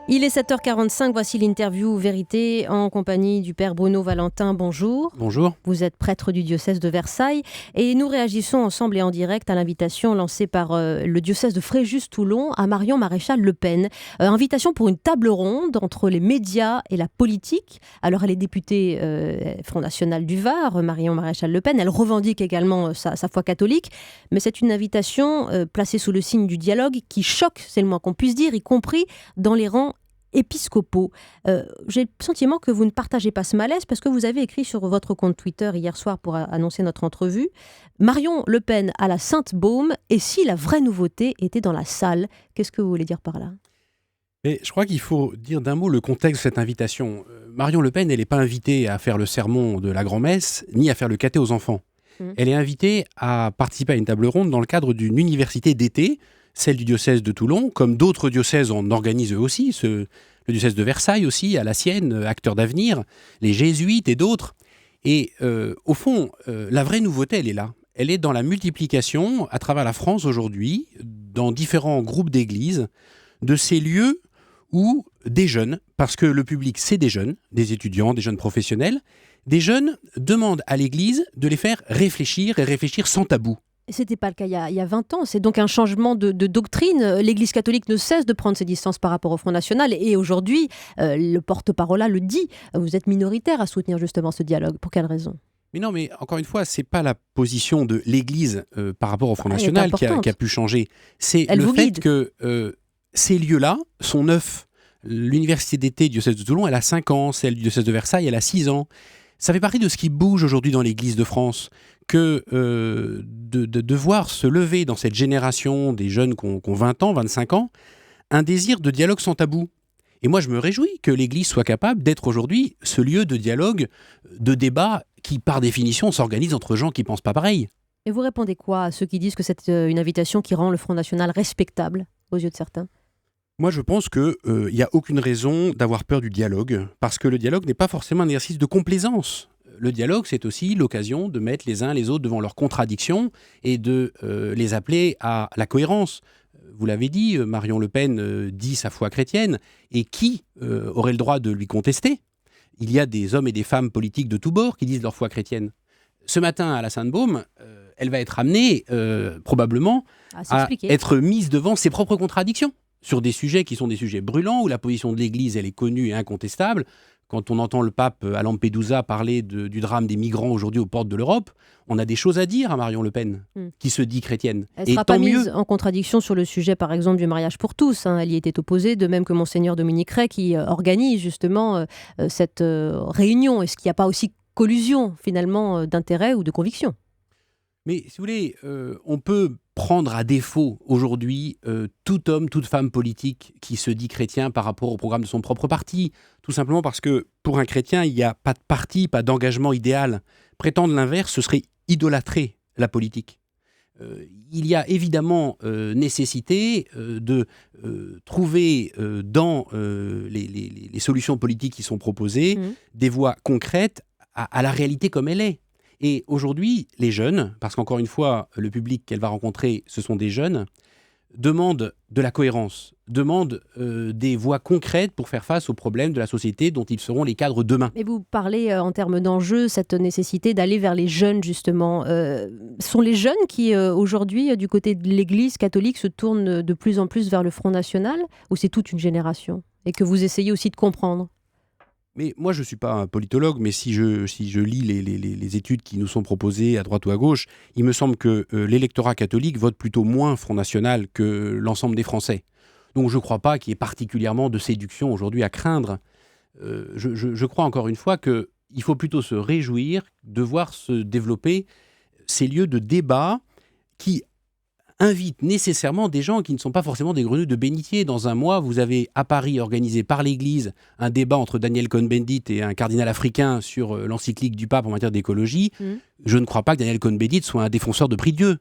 Il est 7h45, voici l'interview Vérité en compagnie du père Bruno Valentin. Bonjour. Bonjour. Vous êtes prêtre du diocèse de Versailles et nous réagissons ensemble et en direct à l'invitation lancée par le diocèse de Fréjus-Toulon à Marion Maréchal Le Pen. Invitation pour une table ronde entre les médias et la politique. Alors elle est députée Front National du Var, Marion Maréchal Le Pen. Elle revendique également sa foi catholique, mais c'est une invitation placée sous le signe du dialogue qui choque, c'est le moins qu'on puisse dire, y compris dans les rangs épiscopaux. J'ai le sentiment que vous ne partagez pas ce malaise parce que vous avez écrit sur votre compte Twitter hier soir pour annoncer notre entrevue « Marion Le Pen à la Sainte-Baume et si la vraie nouveauté était dans la salle ». Qu'est-ce que vous voulez dire par là ? Mais je crois qu'il faut dire d'un mot le contexte de cette invitation. Marion Le Pen, elle n'est pas invitée à faire le sermon de la grand-messe, ni à faire le caté aux enfants. Elle est invitée à participer à une table ronde dans le cadre d'une université d'été, celle du diocèse de Toulon, comme d'autres diocèses en organisent eux aussi, le diocèse de Versailles aussi, à la sienne, Acteurs d'avenir, les jésuites et d'autres. Et au fond, la vraie nouveauté, elle est là. Elle est dans la multiplication, à travers la France aujourd'hui, dans différents groupes d'églises, de ces lieux où des jeunes, parce que le public c'est des jeunes, des étudiants, des jeunes professionnels, des jeunes demandent à l'Église de les faire réfléchir et réfléchir sans tabou. Ce n'était pas le cas il y a 20 ans, c'est donc un changement de doctrine. L'Église catholique ne cesse de prendre ses distances par rapport au Front National et aujourd'hui, le porte-parole le dit, vous êtes minoritaire à soutenir justement ce dialogue. Pour quelle raison ? Mais non, mais encore une fois, c'est pas la position de l'Église par rapport au Front National qui a pu changer. C'est le fait que ces lieux-là sont neufs. L'université d'été du diocèse de Toulon, elle a 5 ans, celle du diocèse de Versailles, elle a 6 ans. Ça fait partie de ce qui bouge aujourd'hui dans l'Église de France, que de voir se lever dans cette génération des jeunes qui ont 20 ans, 25 ans, un désir de dialogue sans tabou. Et moi, je me réjouis que l'Église soit capable d'être aujourd'hui ce lieu de dialogue, de débat qui, par définition, s'organise entre gens qui ne pensent pas pareil. Et vous répondez quoi à ceux qui disent que c'est une invitation qui rend le Front National respectable aux yeux de certains ? Moi, je pense qu'il n'y a aucune raison d'avoir peur du dialogue, parce que le dialogue n'est pas forcément un exercice de complaisance. Le dialogue, c'est aussi l'occasion de mettre les uns les autres devant leurs contradictions et de les appeler à la cohérence. Vous l'avez dit, Marion Le Pen dit sa foi chrétienne, et qui aurait le droit de lui contester ? Il y a des hommes et des femmes politiques de tous bords qui disent leur foi chrétienne. Ce matin, à la Sainte-Baume, elle va être amenée, probablement, à être mise devant ses propres contradictions, sur des sujets qui sont des sujets brûlants, où la position de l'Église, elle est connue et incontestable. Quand on entend le pape à Lampedusa parler du drame des migrants aujourd'hui aux portes de l'Europe, on a des choses à dire à Marion Le Pen, qui se dit chrétienne. Elle ne sera pas mise en contradiction sur le sujet, par exemple, du mariage pour tous. Elle y était opposée, de même que Monseigneur Dominique Ray, qui organise justement cette réunion. Est-ce qu'il n'y a pas aussi collusion, finalement, d'intérêt ou de conviction ? Mais si vous voulez, on peut prendre à défaut aujourd'hui tout homme, toute femme politique qui se dit chrétien par rapport au programme de son propre parti. Tout simplement parce que pour un chrétien, il n'y a pas de parti, pas d'engagement idéal. Prétendre l'inverse, ce serait idolâtrer la politique. Il y a évidemment nécessité de trouver dans les solutions politiques qui sont proposées des voies concrètes à la réalité comme elle est. Et aujourd'hui, les jeunes, parce qu'encore une fois, le public qu'elle va rencontrer, ce sont des jeunes, demandent de la cohérence, demandent des voies concrètes pour faire face aux problèmes de la société dont ils seront les cadres demain. Et vous parlez en termes d'enjeux, cette nécessité d'aller vers les jeunes, justement. Sont les jeunes qui, aujourd'hui, du côté de l'Église catholique, se tournent de plus en plus vers le Front National, ou c'est toute une génération ? Et que vous essayez aussi de comprendre ? Mais moi, je ne suis pas un politologue, mais si je lis les études qui nous sont proposées à droite ou à gauche, il me semble que l'électorat catholique vote plutôt moins Front National que l'ensemble des Français. Donc je ne crois pas qu'il y ait particulièrement de séduction aujourd'hui à craindre. Je crois encore une fois qu'il faut plutôt se réjouir de voir se développer ces lieux de débat qui invite nécessairement des gens qui ne sont pas forcément des grenouilles de bénitier. Dans un mois, vous avez à Paris, organisé par l'Église, un débat entre Daniel Cohn-Bendit et un cardinal africain sur l'encyclique du pape en matière d'écologie. Je ne crois pas que Daniel Cohn-Bendit soit un défenseur de prix de Dieu.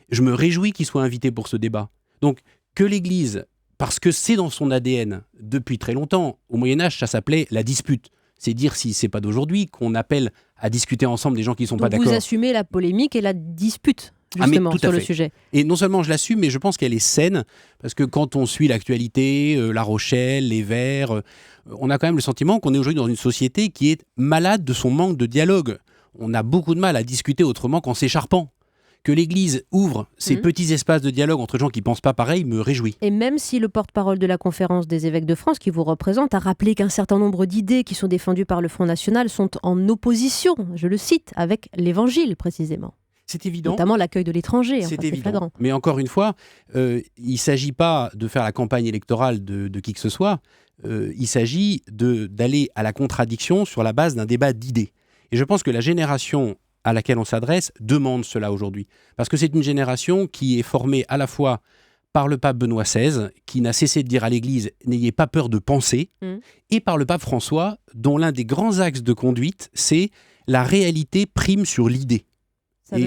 Je me réjouis qu'il soit invité pour ce débat. Donc, que l'Église, parce que c'est dans son ADN depuis très longtemps, au Moyen-Âge, ça s'appelait la dispute. C'est dire, si c'est pas d'aujourd'hui, qu'on appelle à discuter ensemble des gens qui ne sont pas d'accord. Vous assumez la polémique et la dispute ? justement, tout à sur le fait. sujet. Et non seulement je l'assume, mais je pense qu'elle est saine, parce que quand on suit l'actualité, La Rochelle, les Verts, on a quand même le sentiment qu'on est aujourd'hui dans une société qui est malade de son manque de dialogue. On a beaucoup de mal à discuter autrement qu'en s'écharpant. Que l'Église ouvre ces petits espaces de dialogue entre gens qui ne pensent pas pareil me réjouit. Et même si le porte-parole de la Conférence des évêques de France, qui vous représente, a rappelé qu'un certain nombre d'idées qui sont défendues par le Front National sont en opposition, je le cite, avec l'Évangile précisément. C'est évident. Notamment l'accueil de l'étranger, C'est évident. flagrant. Mais encore une fois, il ne s'agit pas de faire la campagne électorale de qui que ce soit. Il s'agit d'aller à la contradiction sur la base d'un débat d'idées. Et je pense que la génération à laquelle on s'adresse demande cela aujourd'hui. Parce que c'est une génération qui est formée à la fois par le pape Benoît XVI, qui n'a cessé de dire à l'Église « n'ayez pas peur de penser », et par le pape François, dont l'un des grands axes de conduite, c'est la réalité prime sur l'idée. Ça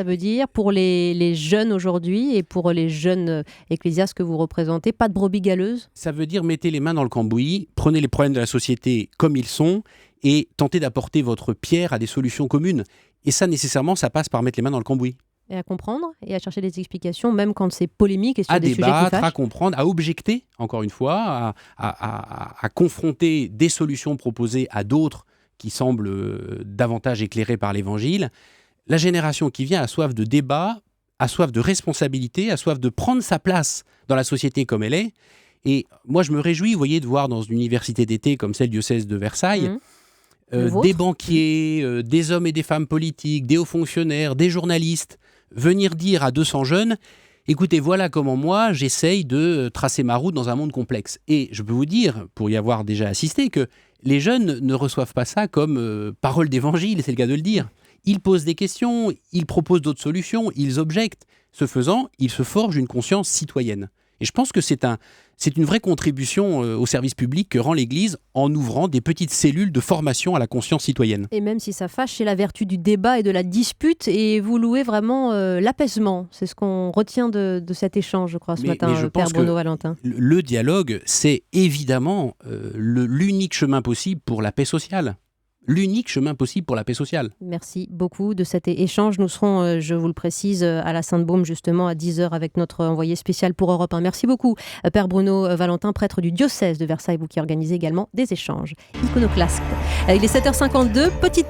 veut dire, pour les jeunes aujourd'hui et pour les jeunes ecclésiastes que vous représentez, pas de brebis galeuses? Ça veut dire mettez les mains dans le cambouis, prenez les problèmes de la société comme ils sont et tentez d'apporter votre pierre à des solutions communes. Et ça, nécessairement, ça passe par mettre les mains dans le cambouis. Et à comprendre et à chercher des explications, même quand c'est polémique et sur des sujets qui débattre, fâchent. à comprendre, à objecter, encore une fois, à confronter des solutions proposées à d'autres qui semblent davantage éclairées par l'Évangile. La génération qui vient a soif de débat, a soif de responsabilité, a soif de prendre sa place dans la société comme elle est. Et moi, je me réjouis, vous voyez, de voir dans une université d'été comme celle du diocèse de Versailles, des banquiers, des hommes et des femmes politiques, des hauts fonctionnaires, des journalistes, venir dire à 200 jeunes « Écoutez, voilà comment moi, j'essaye de tracer ma route dans un monde complexe. » Et je peux vous dire, pour y avoir déjà assisté, que les jeunes ne reçoivent pas ça comme parole d'évangile, c'est le cas de le dire. Ils posent des questions, ils proposent d'autres solutions, ils objectent. Ce faisant, ils se forgent une conscience citoyenne. Et je pense que c'est une vraie contribution au service public que rend l'Église en ouvrant des petites cellules de formation à la conscience citoyenne. Et même si ça fâche, c'est la vertu du débat et de la dispute, et vous louez vraiment l'apaisement. C'est ce qu'on retient de cet échange, je crois, ce matin, Père Bruno Valentin. Le dialogue, c'est évidemment l'unique chemin possible pour la paix sociale. L'unique chemin possible pour la paix sociale. Merci beaucoup de cet échange. Nous serons, je vous le précise, à la Sainte-Baume justement à 10h avec notre envoyé spécial pour Europe 1. Merci beaucoup, Père Bruno Valentin, prêtre du diocèse de Versailles, vous qui organisez également des échanges iconoclastes. Il est 7h52, petite